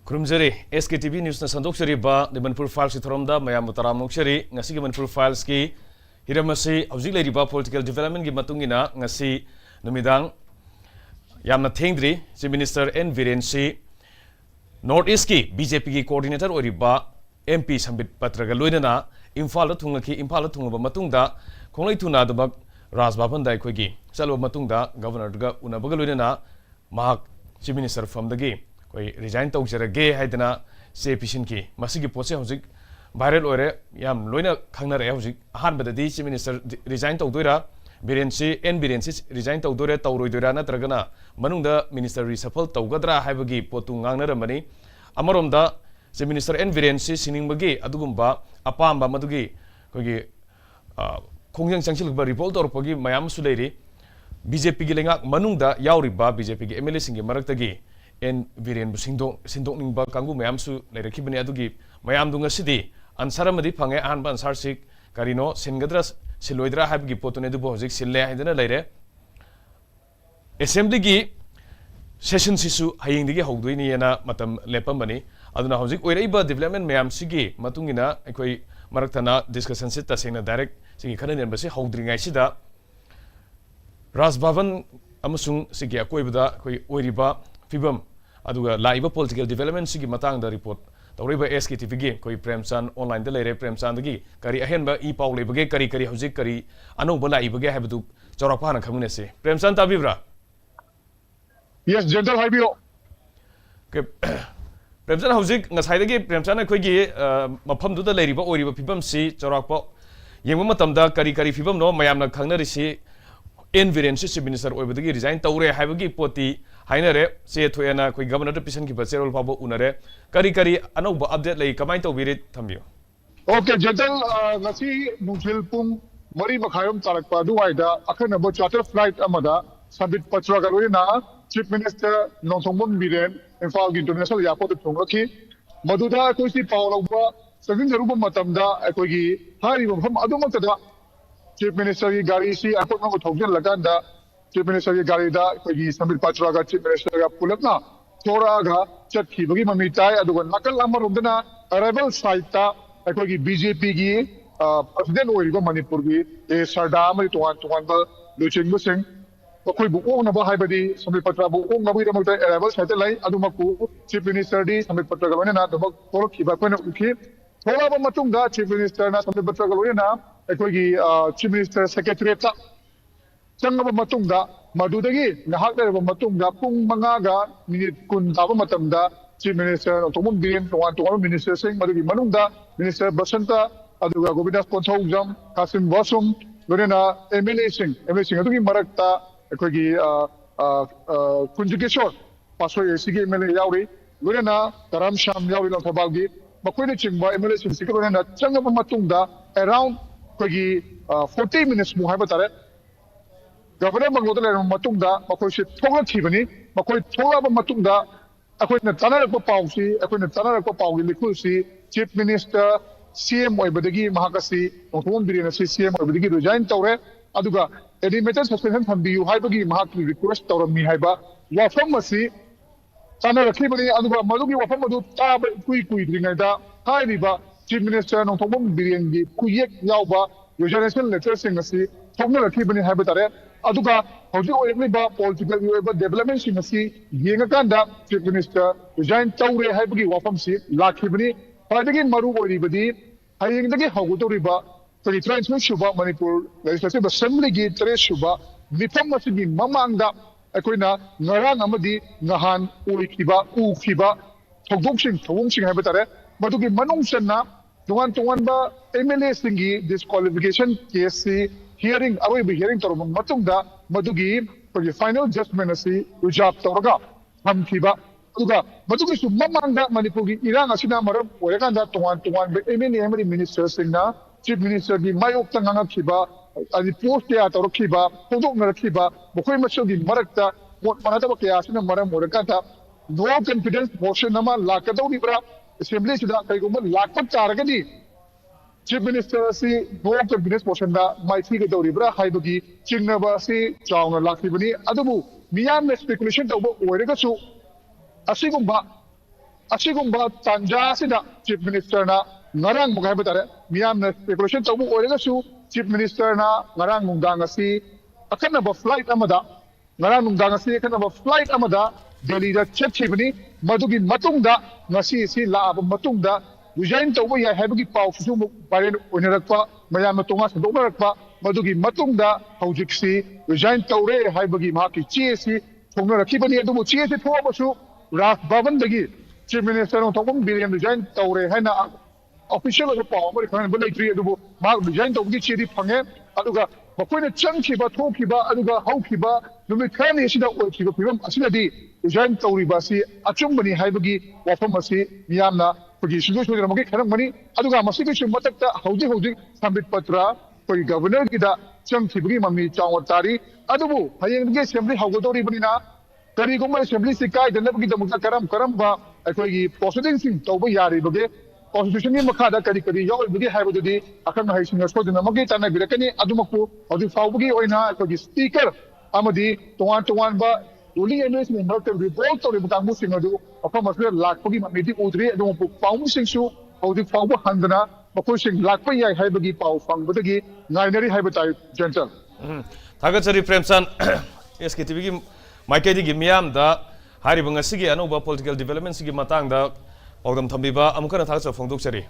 Kurumjari SKTV News na sandokjari ba di Manipur Files si tharomda mayam mutaram nokjari ngasi ki Manipur Files ki hiramasi hauzik lei riba political development gi matungina ngasi numidang yamna thengdri Chief Minister N Biren si North East ki BJP ki coordinator oriba MP sambit patraga loinana Imphal thungaki Imphal thungba matungda khonglai thuna dabak Raj Bhavan dai khogi salwa matungda governor ga unabaga loinana mahak Chief Minister from dagi koi resign taujarage haidana se pishin ki masigi pose hojik viral ore yam loina khangnare hojik ahan badadi Chief Minister resign taudoira Biren si N Biren si resign taudoire tauroidoira natragana manungda minister reshuffle taugadra haibagi potu ngangnaramani amaromda Chief Minister N Biren si siningbagi adugumba apamba madugi kogi khongjang changsilba report torpagi mayam suleiri BJP gi lengak manungda yauriba BJP gi MLA singi maraktagi N Biren sindok ningba kanggu mayam su leiraki bani adugi mayam dunga sidi ansar amadi phange ahanba ansar sik karino singadra siloidra habgi potune dubo hojik sille haidana leire assembly gi session sisu haying digi hogdoini yana matam lepambani aduna hojik oiraiba development mayam sigi matungina ekoi maraktana discussion sit tasena direct sigi khanan basi hogdringai sida Raj Bhavan amasung sigi akoibada koi oiriba fibam aduga laiba political development sigi matang da report tawriba SKTV gi koi Premchan online da leire Premchan gi kari ahenba I paw lebage kari hojik kari Anouba laibage habdu chawrapa na khamune se Premchan tabibra Yes gentle haibiro ke Premchan hojik ngasai dagi Premchan khoi gi mafam du da leiriba oiriba fibam si chawrapa yengma matamda kari fibam no mayamna khangnari si N Biren si Chief Minister oibadagi resign tawre haibagi poti hainare se thoyana koi governor to pisan ki bacherol pabo unare kari Anouba update lei kamai tawbiri thambiyo Okay gentle ngasi nungsil pung mari makhayom tarakpa duwaida akhanabo charter flight amada sabit pachra galorina Chief Minister Nongthongbom Biren Imphal gi international airport thongaki maduda koi si pawlawba sagin jaruba matamda koi gi hari mafam adumakta Chief Minister की गाड़ी सी airport में थोकजन लगांदा Chief Minister की गाड़ी दा कोई संबित पाचरा का Chief Minister का पुलकना थोड़ा घा चटकी बगी ममिताय अदुगन नकल अमर उन्दना arrival site ता कोई BJP की president ओरिगो मणिपुर की सरदार में तुआन बा लुचिंग बुसिंग कोई बुकों नबा हाई बदी संबित पाचरा बुकों नबी रमोता arrival site लाई अदुमकु Chief Minister दी संबित पाचरा का वने ना दबक थोड़ा खिबा कोई न उखी थोड़ा बा मतुंग दा Chief Minister ना संबित पाचरा का वने ना कोई Chief Minister Secretary ta changaba matungda madudagi ngahak lerba matungda pung mangaga minute kun taba matamda Chief Minister Nongthongbom Biren tuwan minister sing madugi manungda Minister Basanta aduga Govindas Ponthongjam Kasim Wasum lorena MLA sing adugi marakta koi Kunjikeshwar Pasoi sige MLA yauri lorena Karam Sham yauri Longthabalgi makoy chingba MLA sing sige lorena changaba matungda around 40 minutes mu haiba tare governor mangoda le matungda makoi se thonga thibani makoi thola ba matungda akoi na tana ko pausi akoi na tana ko paugi likhu si Chief Minister CM oibadagi mahakasi Nongthongbom Biren si CM oibadagi resign tawre aduga animated suspension thambiyu haibagi mahakki request tawrami haiba wafam asi tana rakhibani aduga madugi wafam adu ta kui dringai da hairiba Chief Minister Nongthongbom Biren gi kuyek yauba resignation letter sing asi thongna rakhibani haibatare aduga hojik oiba political oiba development sing asi yengakanda Chief Minister resign tawre haibagi wafam si lakhibani padagi maru oiribadi hayengdagi haugutoriba tari transmission shuba Manipur legislative assembly gi tre shuba mifam asigi mamangda akoina ngarang amadi ngahan ukhiba thogong sing haibatare madugi manung sanna tuan ba MLA singi disqualification case si hearing away be hearing toro matungda madugi for final judgment asi ujab toroga hamkiba uga madugi su mamanga Manipur gi irang asina maram orekanda tuan be MLA minister singna Chief Minister gi mayok tanganga khiba ani post ya torokiba todok narakhiba bokoi maso gi marakta manata ba kya asina maram orekanda no confidence motion nama lakadaw libra assembly sida kaigumba lakpat taragadi Chief Minister si no confidence motion da maisi ga dawribra haibagi chingnaba si chawna lakhibani adubu miyam speculation tawba oirega su asigumba ꯑꯁꯤꯒꯨꯝꯕ ꯇꯥꯟꯖꯥꯁꯤꯗ chief ꯃꯤꯅꯤꯁꯇꯔꯅ ꯉꯔꯥꯡ ꯃꯨꯛ ꯍꯥꯏꯕ ꯇꯥꯔꯦ ꯃꯤꯌꯥꯝꯅ ꯁ꯭ꯄꯦꯀꯨꯂꯦꯁꯟ ꯇꯧꯕ ꯑꯣꯏꯔꯒꯁꯨ chief ꯃꯤꯅꯤꯁꯇꯔꯅ ꯉꯔꯥꯡ ꯅꯨꯡꯗꯥꯡ ꯑꯁꯤ ꯑꯈꯟꯅꯕ ꯐ꯭ꯂꯥꯏꯠ ꯑꯃꯗ ꯉꯔꯥꯡ ꯅꯨꯡꯗꯥꯡ ꯑꯁꯤ ꯑꯈꯟꯅꯕ ꯐ꯭ꯂꯥꯏꯠ ꯑꯃꯗ ꯗꯦꯜꯂꯤꯗ ꯆꯠꯈꯤꯕꯅꯤ ꯃꯗꯨꯒꯤ ꯃꯇꯨꯡꯗ ꯉꯁꯤ ꯑꯁꯤ ꯂꯥꯛꯑꯕ ꯃꯇꯨꯡꯗ ꯔꯤꯖꯥꯏꯟ ꯇꯧꯕ ꯌꯥꯏ ꯍꯥꯏꯕꯒꯤ ꯄꯥꯎꯁꯤꯁꯨ ꯑꯃꯨꯛ ꯚꯥꯏꯔꯦꯜ ꯑꯣꯏꯅꯔꯛꯄ ꯃꯌꯥꯝꯅ ꯇꯣꯉꯥꯟ ꯁꯟꯗꯣꯛꯅꯔꯛꯄ ꯃꯗꯨꯒꯤ ꯃꯇꯨꯡꯗ ꯍꯧꯖꯤꯛꯁꯤ ꯔꯤꯖꯥꯏꯟ ꯇꯧꯔꯦ ꯍꯥꯏꯕꯒꯤ ꯃꯍꯥꯛꯀꯤ ꯆꯦꯁꯤ ꯐꯣꯡꯅꯔꯛꯈꯤꯕꯅꯤ ꯑꯗꯨꯕꯨ ꯆꯦꯁꯤ ꯊꯣꯛꯑꯕꯁꯨ ꯔꯥꯖ ꯚꯕꯟꯗꯒꯤ ꯆꯤꯐ ꯃꯤꯅꯤꯁꯇꯔ ꯅꯣꯡꯊꯣꯛꯄꯝ ꯕꯤꯔꯦꯟ ꯔꯤꯖꯥꯏꯟ ꯇꯧꯔꯦ ꯍꯥꯏꯅ ꯑꯣꯐꯤꯁꯤꯌꯦꯜ ꯑꯣꯏꯕ ꯄꯥꯎ ꯑꯃꯗꯤ ꯈꯪꯍꯟꯕ ꯂꯩꯇ꯭ꯔꯤ ꯑꯗꯨꯕꯨ ꯃꯍꯥꯛ ꯔꯤꯖꯥꯏꯟ ꯇꯧꯕꯒꯤ ꯆꯦꯗꯤ ꯐꯪꯉꯦ ꯑꯗꯨꯒ ꯃꯈꯣꯏꯅ ꯆꯪꯈꯤꯕ ꯊꯣꯛꯈꯤꯕ ꯑꯗꯨꯒ ꯍꯧꯈꯤꯕ ꯅꯨꯃꯤꯠ ꯈꯔꯅꯤ ꯑꯁꯤꯗ ꯑꯣꯏꯈꯤꯕ ꯐꯤꯕꯝ ꯑꯁꯤꯅꯗꯤ ꯔꯤꯖꯥꯏꯟ ꯇꯧꯔꯤꯕ ꯑꯁꯤ ꯑꯆꯨꯝꯕꯅꯤ ꯍꯥꯏꯕꯒꯤ ꯋꯥꯐꯝ ꯑꯁꯤ ꯃꯤꯌꯥꯝꯅ ꯑꯩꯈꯣꯏꯒꯤ ꯁꯨꯡꯁꯣꯏ ꯁꯣꯏꯗꯅꯃꯛꯀꯤ ꯈꯪꯔꯝꯒꯅꯤ ꯑꯗꯨꯒ ꯃꯁꯤꯒꯤꯁꯨ ꯃꯊꯛꯇ ꯍꯧꯖꯤꯛ ꯁꯝꯕꯤꯠ ꯄꯇ꯭ꯔ ꯑꯩꯈꯣꯏ ꯒꯕꯔꯅꯔꯒꯤꯗ ꯆꯪꯈꯤꯕꯒꯤ ꯃꯃꯤ ꯆꯥꯎꯅ ꯇꯥꯔꯤ ꯑꯗꯨꯕꯨ ꯍꯌꯦꯡꯗꯒꯤ ꯑꯦꯁꯦꯝꯕ꯭ꯂꯤ ꯍꯧꯒꯗꯧꯔꯤꯕꯅꯤꯅ ꯀꯔꯤꯒꯨꯝꯕ ꯑꯦꯁꯦꯝꯕ꯭ꯂꯤꯁꯤ ꯀꯥꯏꯗꯅꯕꯒꯤꯗꯃꯛꯇ ꯀꯔꯝꯕ ꯑꯩꯈꯣꯏꯒꯤ ꯄ꯭ꯔꯣꯁꯤꯗꯤꯡꯁꯤꯡ ꯇꯧꯕ ꯌꯥꯔꯤꯕꯒꯦ ꯀꯣꯟꯁꯇꯤꯇ꯭ꯌꯨꯁꯟꯒꯤ ꯃꯈꯥꯗ ꯀꯔꯤ ꯌꯥꯎꯔꯤꯕꯒꯦ ꯍꯥꯏꯕꯗꯨꯗꯤ ꯑꯈꯪ ꯑꯍꯩꯁꯤꯡꯅ ꯁꯣꯏꯗꯅꯃꯛꯀꯤ ꯇꯥꯟꯅꯕꯤꯔꯛꯀꯅꯤ ꯑꯗꯨꯃꯛꯄꯨ ꯍꯧꯖꯤꯛ ꯐꯥꯎꯕꯒꯤ ꯑꯣꯏꯅ ꯑꯩꯈꯣꯏꯒꯤ ꯁ꯭ꯄꯤꯀꯔ ꯑꯃꯗꯤ ꯇꯣꯉꯥꯟꯕ ꯔꯨꯂꯤꯡ ꯑꯦꯝꯑꯦꯜꯑꯦꯁꯤꯡꯒꯤ ꯃꯔꯛꯇ ꯔꯤꯚꯣꯜꯠ ꯇꯧꯔꯤꯕ ꯀꯥꯡꯕꯨꯁꯤꯡ ꯑꯗꯨ ꯃꯐꯝ ꯑꯁꯤꯗ ꯂꯥꯛꯄꯒꯤ ꯃꯃꯤꯗꯤ ꯎꯗ꯭ꯔꯤ ꯑꯗꯨꯕꯨ ꯄꯥꯎꯃꯤꯁꯤꯡꯁꯨ ꯍꯧꯖꯤꯛ ꯐꯥꯎꯕ ꯍꯟꯗꯅ ꯃꯈꯣꯏꯁꯤꯡ ꯂꯥꯛꯄ ꯌꯥꯏ ꯍꯥꯏꯕꯒꯤ ꯄꯥꯎ ꯐꯪꯕꯗꯒꯤ ꯉꯥꯏꯅꯔꯤ ꯍꯥꯏꯕ ꯇꯥꯏ ꯖꯦꯟꯇꯜ ꯊꯥꯒꯠꯆꯔꯤ ꯄ꯭ꯔꯦꯝꯆꯟ SKTVꯒꯤ ꯃꯥꯏꯀꯩꯗꯒꯤ ꯃꯤꯌꯥꯝꯗ ꯍꯥꯏꯔꯤꯕ ꯉꯁꯤꯒꯤ ꯑꯅꯧꯕ ꯄꯣꯂꯤꯇꯤꯀꯦꯜ ꯗꯤꯕꯦꯂꯞꯃꯦꯟꯠꯁꯤꯒꯤ ꯃꯇꯥꯡꯗ ꯄꯥꯎꯗꯝ ꯊꯝꯕꯤꯕ ꯑꯃꯨꯛ ꯍꯟꯅ ꯊꯥꯒꯠꯆꯕ ꯐꯣꯡꯗꯣꯛꯆꯔꯤ